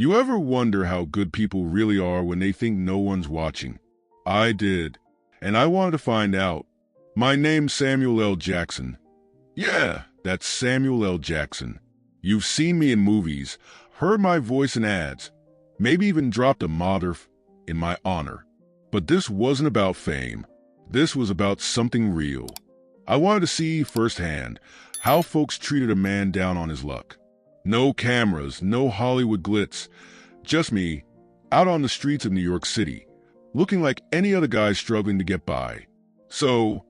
You ever wonder how good people really are when they think no one's watching? I did, and I wanted to find out. My name's Samuel L. Jackson. Yeah, that's Samuel L. Jackson. You've seen me in movies, heard my voice in ads, maybe even dropped a motherf in my honor. But this wasn't about fame. This was about something real. I wanted to see firsthand how folks treated a man down on his luck. No cameras, no Hollywood glitz, just me, out on the streets of New York City, looking like any other guy struggling to get by. So,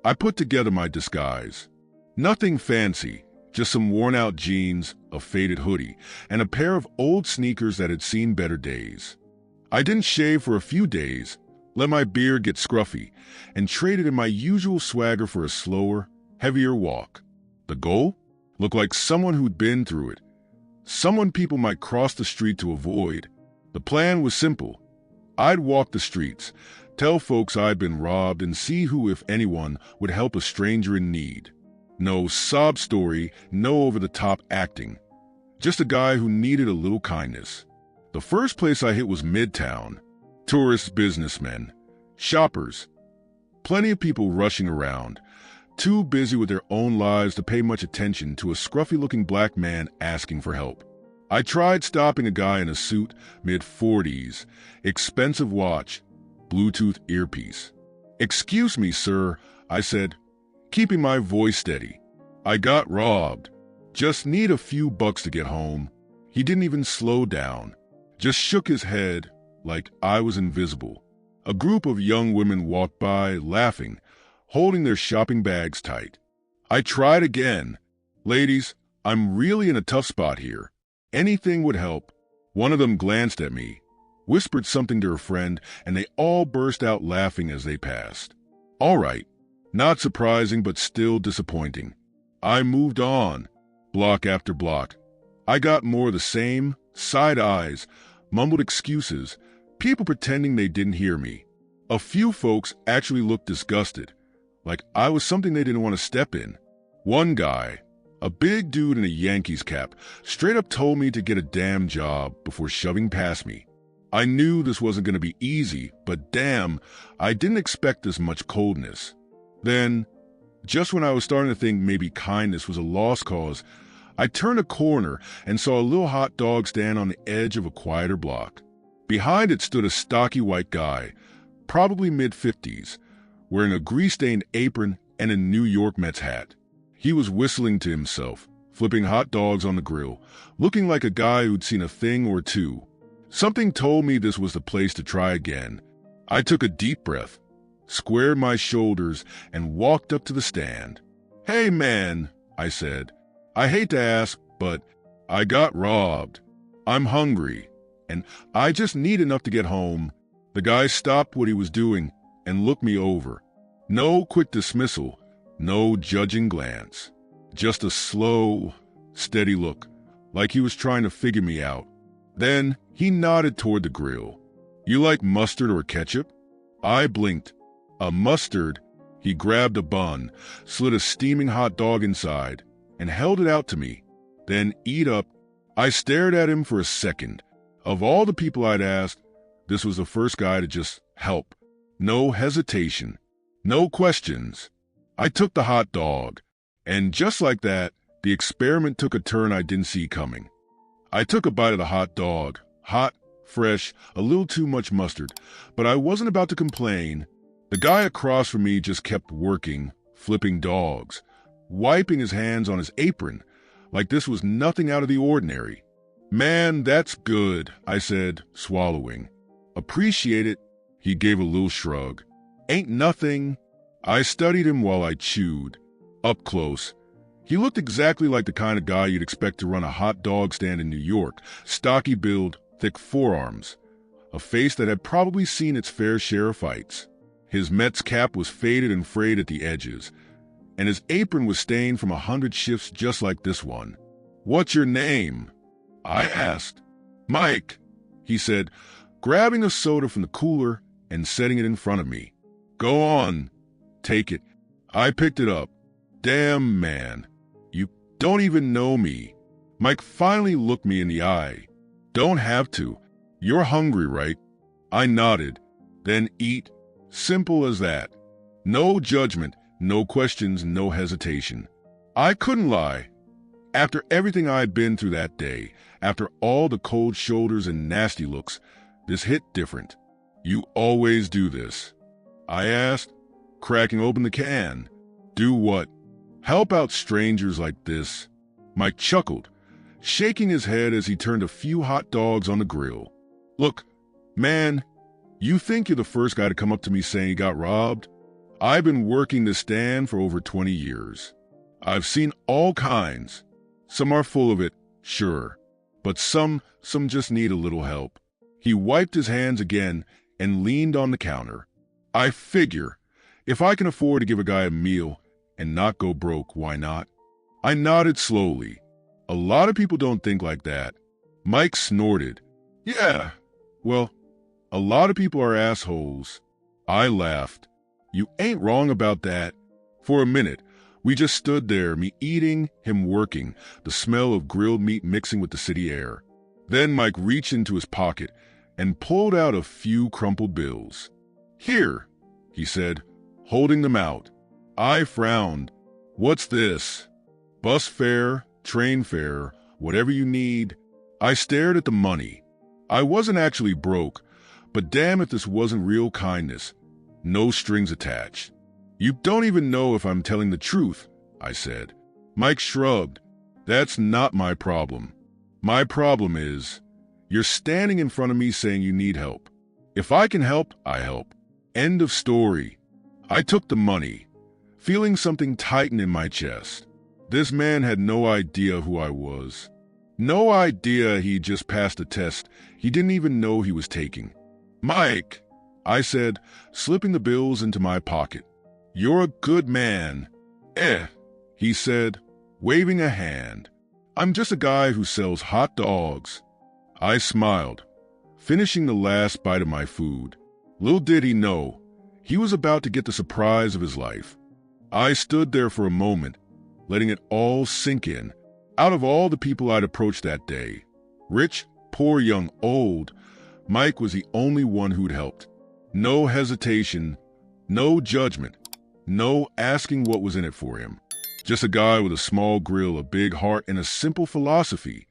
I put together my disguise. Nothing fancy, just some worn-out jeans, a faded hoodie, and a pair of old sneakers that had seen better days. I didn't shave for a few days, let my beard get scruffy, and traded in my usual swagger for a slower, heavier walk. The goal? Look like someone who'd been through it. Someone people might cross the street to avoid. The plan was simple. I'd walk the streets, tell folks I'd been robbed, and see who, if anyone, would help a stranger in need. No sob story, no over-the-top acting. Just a guy who needed a little kindness. The first place I hit was Midtown. Tourists, businessmen, shoppers. Plenty of people rushing around, too busy with their own lives to pay much attention to a scruffy-looking black man asking for help. I tried stopping a guy in a suit, mid-40s, expensive watch, Bluetooth earpiece. "Excuse me, sir," I said, keeping my voice steady. "I got robbed. Just need a few bucks to get home." He didn't even slow down, just shook his head like I was invisible. A group of young women walked by, laughing, holding their shopping bags tight. I tried again. "Ladies, I'm really in a tough spot here. Anything would help." One of them glanced at me, whispered something to her friend, and they all burst out laughing as they passed. All right, not surprising, but still disappointing. I moved on, block after block. I got more of the same, side eyes, mumbled excuses, people pretending they didn't hear me. A few folks actually looked disgusted, like I was something they didn't want to step in. One guy, a big dude in a Yankees cap, straight up told me to get a damn job before shoving past me. I knew this wasn't going to be easy, but damn, I didn't expect this much coldness. Then, just when I was starting to think maybe kindness was a lost cause, I turned a corner and saw a little hot dog stand on the edge of a quieter block. Behind it stood a stocky white guy, probably mid-50s, wearing a grease-stained apron and a New York Mets hat. He was whistling to himself, flipping hot dogs on the grill, looking like a guy who'd seen a thing or two. Something told me this was the place to try again. I took a deep breath, squared my shoulders, and walked up to the stand. "Hey, man," I said. "I hate to ask, but I got robbed. I'm hungry, and I just need enough to get home." The guy stopped what he was doing and looked me over. No quick dismissal, no judging glance. Just a slow, steady look, like he was trying to figure me out. Then he nodded toward the grill. "You like mustard or ketchup?" I blinked. A mustard. He grabbed a bun, slid a steaming hot dog inside, and held it out to me. Then eat up. I stared at him for a second. Of all the people I'd asked, this was the first guy to just help. No hesitation. No questions. I took the hot dog, and just like that, the experiment took a turn I didn't see coming. I took a bite of the hot dog, hot, fresh, a little too much mustard, but I wasn't about to complain. The guy across from me just kept working, flipping dogs, wiping his hands on his apron, like this was nothing out of the ordinary. "Man, that's good," I said, swallowing. "Appreciate it." He gave a little shrug. "Ain't nothing." I studied him while I chewed. Up close, he looked exactly like the kind of guy you'd expect to run a hot dog stand in New York. Stocky build, thick forearms. A face that had probably seen its fair share of fights. His Mets cap was faded and frayed at the edges, and his apron was stained from 100 shifts just like this one. "What's your name?" I asked. "Mike," he said, grabbing a soda from the cooler and setting it in front of me. "Go on, take it." I picked it up. "Damn, man, you don't even know me." Mike finally looked me in the eye. Don't have to. You're hungry, right? I nodded. Then eat. Simple as that. No judgment, no questions, no hesitation. I couldn't lie. After everything I'd been through that day, after all the cold shoulders and nasty looks, this hit different. You always do this? I asked, cracking open the can. Do what? Help out strangers like this? Mike chuckled, shaking his head as he turned a few hot dogs on the grill. Look, man, you think you're the first guy to come up to me saying he got robbed? I've been working this stand for over 20 years. I've seen all kinds. Some are full of it, sure, but some just need a little help. He wiped his hands again and leaned on the counter. I figure, if I can afford to give a guy a meal and not go broke, why not? I nodded slowly. A lot of people don't think like that. Mike snorted. Yeah, well, a lot of people are assholes. I laughed. You ain't wrong about that. For a minute, we just stood there, me eating, him working, the smell of grilled meat mixing with the city air. Then Mike reached into his pocket and pulled out a few crumpled bills. Here, he said, holding them out. I frowned. What's this? Bus fare, train fare, whatever you need. I stared at the money. I wasn't actually broke, but damn if this wasn't real kindness. No strings attached. You don't even know if I'm telling the truth, I said. Mike shrugged. That's not my problem. My problem is, you're standing in front of me saying you need help. If I can help, I help. End of story. I took the money, feeling something tighten in my chest. This man had no idea who I was. No idea he just passed a test he didn't even know he was taking. Mike, I said, slipping the bills into my pocket. You're a good man. He said, waving a hand. I'm just a guy who sells hot dogs. I smiled, finishing the last bite of my food. Little did he know, he was about to get the surprise of his life. I stood there for a moment, letting it all sink in. Out of all the people I'd approached that day, rich, poor, young, old, Mike was the only one who'd helped. No hesitation, no judgment, no asking what was in it for him. Just a guy with a small grill, a big heart, and a simple philosophy.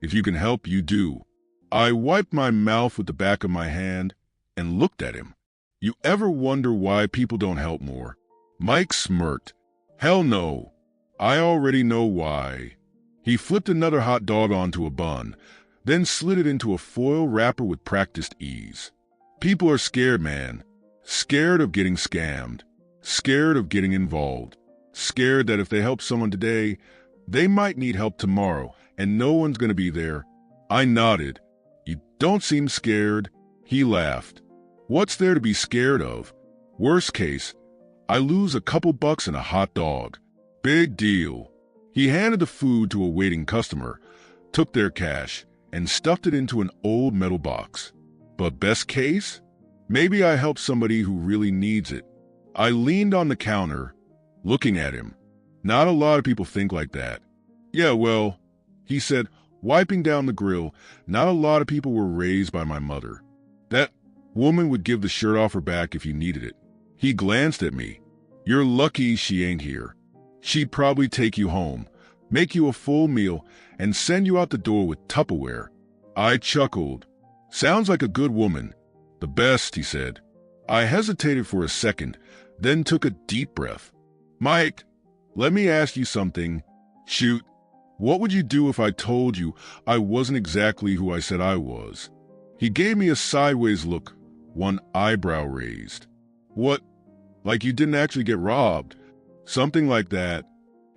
If you can help, you do. I wiped my mouth with the back of my hand and looked at him. You ever wonder why people don't help more? Mike smirked. Hell no. I already know why. He flipped another hot dog onto a bun, then slid it into a foil wrapper with practiced ease. People are scared, man. Scared of getting scammed. Scared of getting involved. Scared that if they help someone today, they might need help tomorrow, and no one's going to be there. I nodded. You don't seem scared. He laughed. What's there to be scared of? Worst case, I lose a couple bucks and a hot dog. Big deal. He handed the food to a waiting customer, took their cash, and stuffed it into an old metal box. But best case? Maybe I help somebody who really needs it. I leaned on the counter, looking at him. Not a lot of people think like that. Yeah, well, he said, wiping down the grill, not a lot of people were raised by my mother. That woman would give the shirt off her back if you needed it. He glanced at me. You're lucky she ain't here. She'd probably take you home, make you a full meal, and send you out the door with Tupperware. I chuckled. Sounds like a good woman. The best, he said. I hesitated for a second, then took a deep breath. Mike, let me ask you something. Shoot, what would you do if I told you I wasn't exactly who I said I was? He gave me a sideways look, one eyebrow raised. What, like you didn't actually get robbed? Something like that.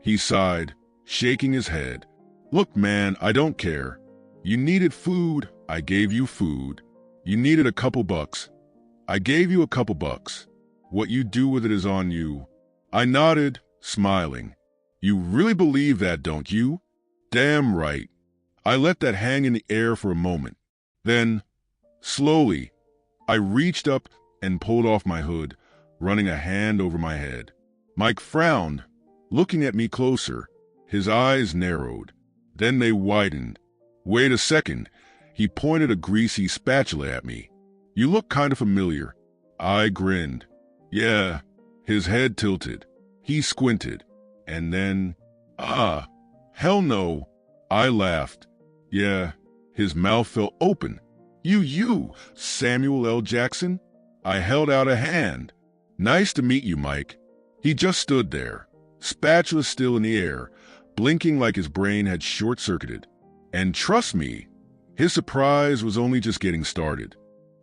He sighed, shaking his head. Look, man, I don't care. You needed food, I gave you food. You needed a couple bucks. I gave you a couple bucks. What you do with it is on you. I nodded, smiling. You really believe that, don't you? Damn right. I let that hang in the air for a moment. Then, slowly, I reached up and pulled off my hood, running a hand over my head. Mike frowned, looking at me closer. His eyes narrowed. Then they widened. Wait a second. He pointed a greasy spatula at me. You look kind of familiar. I grinned. Yeah. His head tilted. He squinted. And then, hell no. I laughed. Yeah. His mouth fell open. You, Samuel L. Jackson? I held out a hand. Nice to meet you, Mike. He just stood there, spatula still in the air, blinking like his brain had short-circuited. And trust me, his surprise was only just getting started.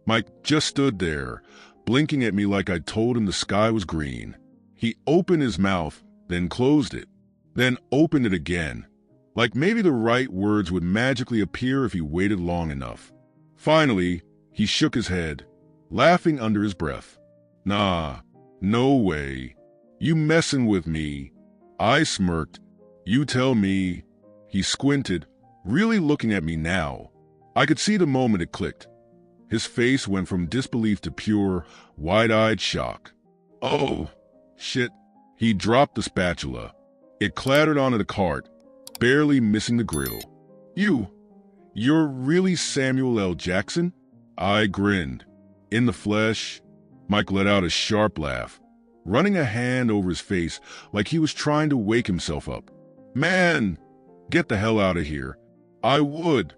Mike just stood there, blinking at me like I'd told him the sky was green. He opened his mouth, then closed it, then opened it again, like maybe the right words would magically appear if he waited long enough. Finally, he shook his head, laughing under his breath. Nah, no way. You messing with me? I smirked. You tell me. He squinted, really looking at me now. I could see the moment it clicked. His face went from disbelief to pure, wide-eyed shock. Oh, shit. He dropped the spatula. It clattered onto the cart, barely missing the grill. You're really Samuel L. Jackson? I grinned. In the flesh. Mike let out a sharp laugh, running a hand over his face like he was trying to wake himself up. Man, get the hell out of here. I would,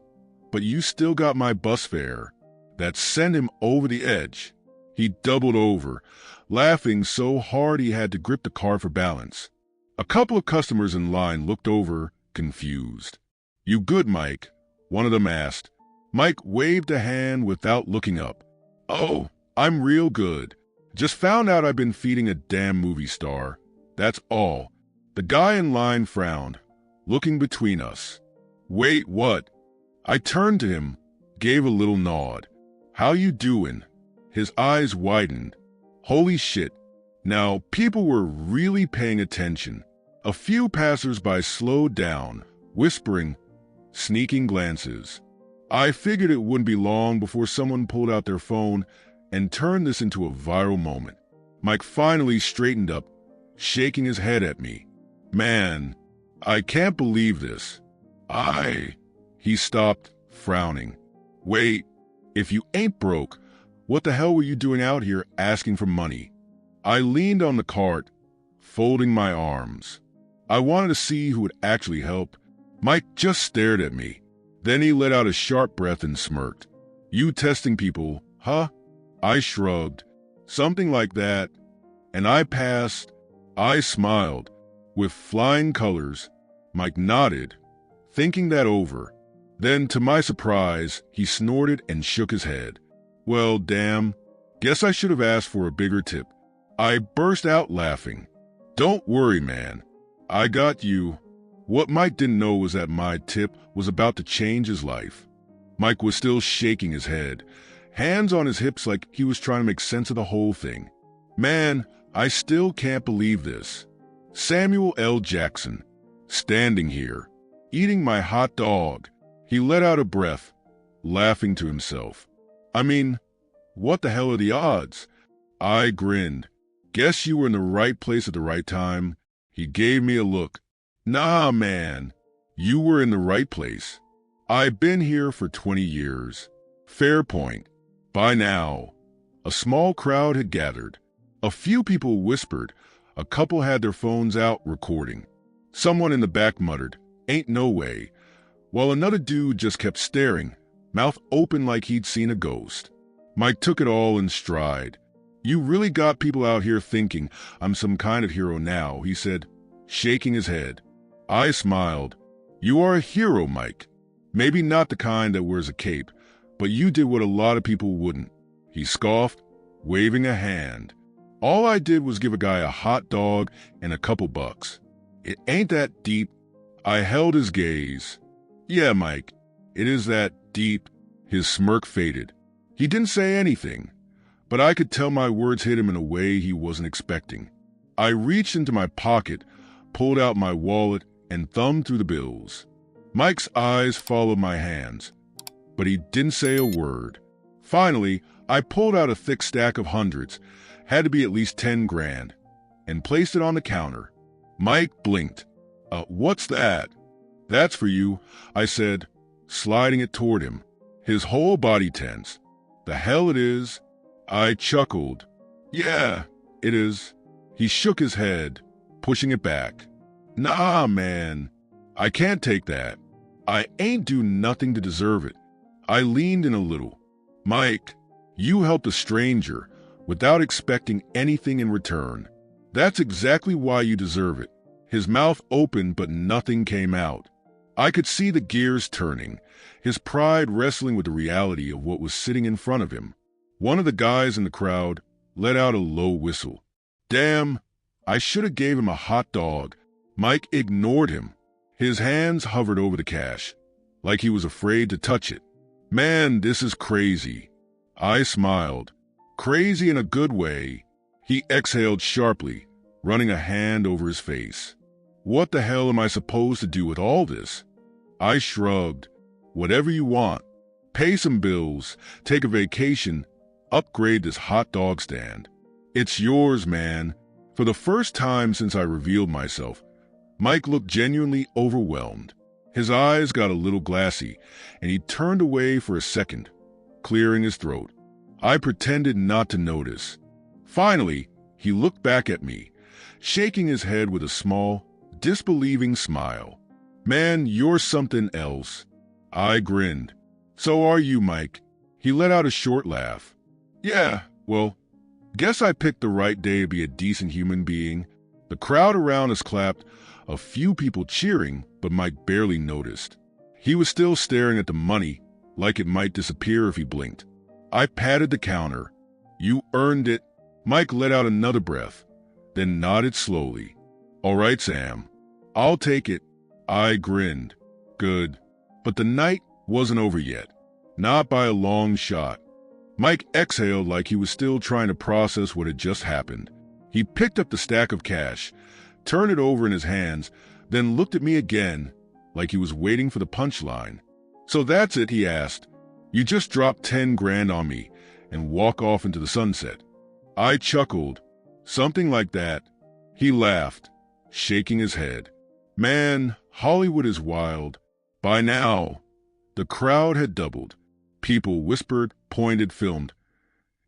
but you still got my bus fare. That sent him over the edge. He doubled over, laughing so hard he had to grip the car for balance. A couple of customers in line looked over, confused. You good, Mike? One of them asked. Mike waved a hand without looking up. Oh, I'm real good. Just found out I've been feeding a damn movie star. That's all. The guy in line frowned, looking between us. Wait, what? I turned to him, gave a little nod. How you doing? His eyes widened. Holy shit. Now, people were really paying attention. A few passersby slowed down, whispering, sneaking glances. I figured it wouldn't be long before someone pulled out their phone and turned this into a viral moment. Mike finally straightened up, shaking his head at me. Man, I can't believe this. He stopped, frowning. Wait, if you ain't broke, what the hell were you doing out here asking for money? I leaned on the cart, folding my arms. I wanted to see who would actually help. Mike just stared at me. Then he let out a sharp breath and smirked. You testing people, huh? I shrugged. Something like that. And I passed. I smiled. With flying colors. Mike nodded, thinking that over. Then, to my surprise, he snorted and shook his head. Well, damn. Guess I should have asked for a bigger tip. I burst out laughing. Don't worry, man. I got you. What Mike didn't know was that my tip was about to change his life. Mike was still shaking his head, hands on his hips like he was trying to make sense of the whole thing. Man, I still can't believe this. Samuel L. Jackson, standing here, eating my hot dog. He let out a breath, laughing to himself. I mean, what the hell are the odds? I grinned. Guess you were in the right place at the right time. He gave me a look. Nah, man. You were in the right place. I've been here for 20 years. Fair point. By now, a small crowd had gathered. A few people whispered. A couple had their phones out recording. Someone in the back muttered, "Ain't no way," while another dude just kept staring, mouth open like he'd seen a ghost. Mike took it all in stride. You really got people out here thinking I'm some kind of hero now, he said, shaking his head. I smiled. You are a hero, Mike. Maybe not the kind that wears a cape, but you did what a lot of people wouldn't. He scoffed, waving a hand. All I did was give a guy a hot dog and a couple bucks. It ain't that deep. I held his gaze. Yeah, Mike, it is that deep. His smirk faded. He didn't say anything, but I could tell my words hit him in a way he wasn't expecting. I reached into my pocket, pulled out my wallet, and thumbed through the bills. Mike's eyes followed my hands, but he didn't say a word. Finally, I pulled out a thick stack of hundreds, had to be at least 10 grand, and placed it on the counter. Mike blinked. What's that? That's for you, I said, sliding it toward him. his whole body tense. The hell it is? I chuckled. Yeah, it is. He shook his head, pushing it back. Nah, man. I can't take that. I ain't do nothing to deserve it. I leaned in a little. Mike, you helped a stranger without expecting anything in return. That's exactly why you deserve it. His mouth opened, but nothing came out. I could see the gears turning, his pride wrestling with the reality of what was sitting in front of him. One of the guys in the crowd let out a low whistle. Damn, I should have gave him a hot dog. Mike ignored him. His hands hovered over the cash, like he was afraid to touch it. Man, this is crazy. I smiled. Crazy in a good way. He exhaled sharply, running a hand over his face. What the hell am I supposed to do with all this? I shrugged. Whatever you want. Pay some bills, take a vacation, upgrade this hot dog stand. It's yours, man. For the first time since I revealed myself, Mike looked genuinely overwhelmed. His eyes got a little glassy, and he turned away for a second, clearing his throat. I pretended not to notice. Finally, he looked back at me, shaking his head with a small, disbelieving smile. Man, you're something else. I grinned. So are you, Mike. He let out a short laugh. Yeah, well, guess I picked the right day to be a decent human being. The crowd around us clapped, a few people cheering, but Mike barely noticed. He was still staring at the money, like it might disappear if he blinked. I patted the counter. You earned it. Mike let out another breath, then nodded slowly. All right, Sam. I'll take it. I grinned. Good. But the night wasn't over yet. Not by a long shot. Mike exhaled like he was still trying to process what had just happened. He picked up the stack of cash, turned it over in his hands, then looked at me again, like he was waiting for the punchline. So that's it, he asked. You just dropped 10 grand on me and walk off into the sunset. I chuckled. Something like that. He laughed, shaking his head. Man, Hollywood is wild. By now, the crowd had doubled. People whispered, pointed, filmed.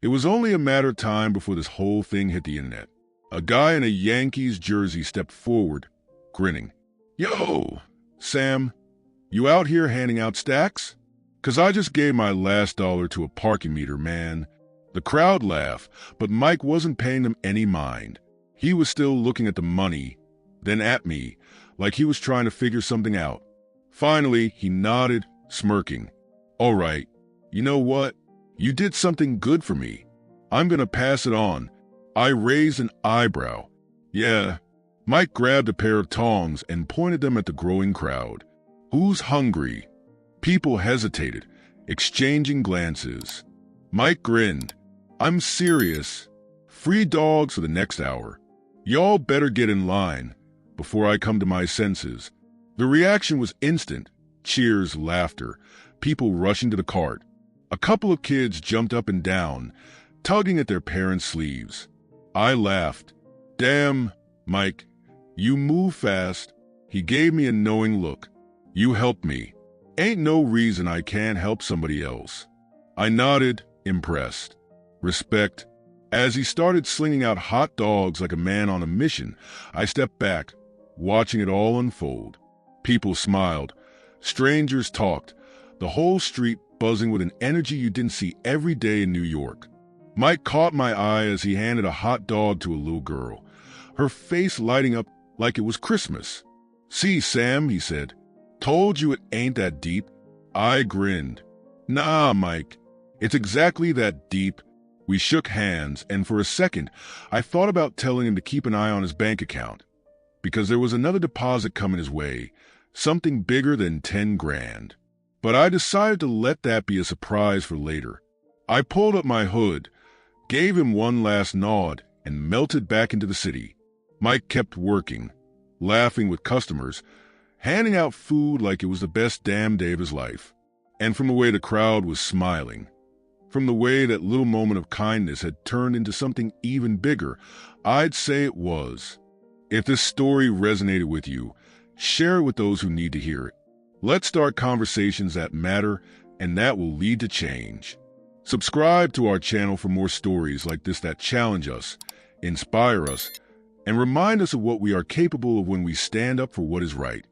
It was only a matter of time before this whole thing hit the internet. A guy in a Yankees jersey stepped forward, grinning. Yo, Sam, you out here handing out stacks? 'Cause I just gave my last dollar to a parking meter, man. The crowd laughed, but Mike wasn't paying them any mind. He was still looking at the money, then at me, like he was trying to figure something out. Finally, he nodded, smirking. All right, you know what? You did something good for me. I'm gonna pass it on. I raised an eyebrow. Yeah. Mike grabbed a pair of tongs and pointed them at the growing crowd. Who's hungry? People hesitated, exchanging glances. Mike grinned. I'm serious. Free dogs for the next hour. Y'all better get in line before I come to my senses. The reaction was instant. Cheers, laughter, people rushing to the cart. A couple of kids jumped up and down, tugging at their parents' sleeves. I laughed. Damn, Mike, you move fast. He gave me a knowing look. You helped me. Ain't no reason I can't help somebody else. I nodded, impressed. Respect. As he started slinging out hot dogs like a man on a mission, I stepped back, watching it all unfold. People smiled. Strangers talked. The whole street buzzing with an energy you didn't see every day in New York. Mike caught my eye as he handed a hot dog to a little girl, her face lighting up like it was Christmas. See, Sam, he said. Told you it ain't that deep. I grinned. Nah, Mike. It's exactly that deep. We shook hands, and for a second, I thought about telling him to keep an eye on his bank account, because there was another deposit coming his way, something bigger than 10 grand. But I decided to let that be a surprise for later. I pulled up my hood, gave him one last nod, and melted back into the city. Mike kept working, laughing with customers, handing out food like it was the best damn day of his life. And from the way the crowd was smiling, from the way that little moment of kindness had turned into something even bigger, I'd say it was. If this story resonated with you, share it with those who need to hear it. Let's start conversations that matter and that will lead to change. Subscribe to our channel for more stories like this that challenge us, inspire us, and remind us of what we are capable of when we stand up for what is right.